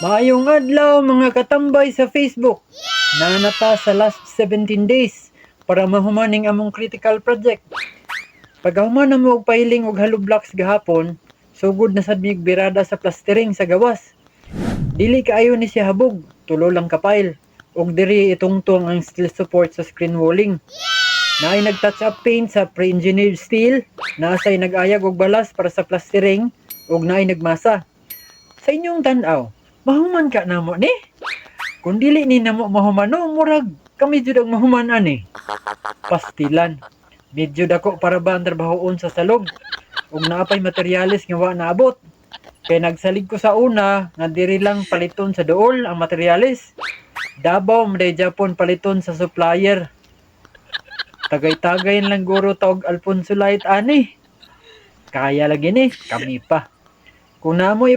Maayong adlaw mga katambay sa Facebook. Nanata sa last 17 days para mahumaning among critical project. Pagkahuman na mo og pahiling og hollow blocks gahapon, sugod na sad mig birada sa plastering sa gawas. Dili kaayo ni siya habog, tulo lang kapile. Og diri itungtong ang steel support sa screen walling. Naay nag-touch up paint sa pre-engineered steel, naasay nag-ayag og balas para sa plastering, og naay nagmasa. Sa inyong tan-aw, mahuman ka namo ni? Kung dili ni namo mahumano, murag kami jud ang mahuman ani. Pastilan. Medyo dako para ba ang trabahoon sa salog? Ug naapay materyales nga wa naabot. Kay nagsalig ko sa una nga diri lang paliton sa duol ang materyales. Dabaw maday Japon paliton sa supplier. Tagay-tagay lang guro taog Alfonso Light ani. Kaya lagi ni, kami pa. Kung namo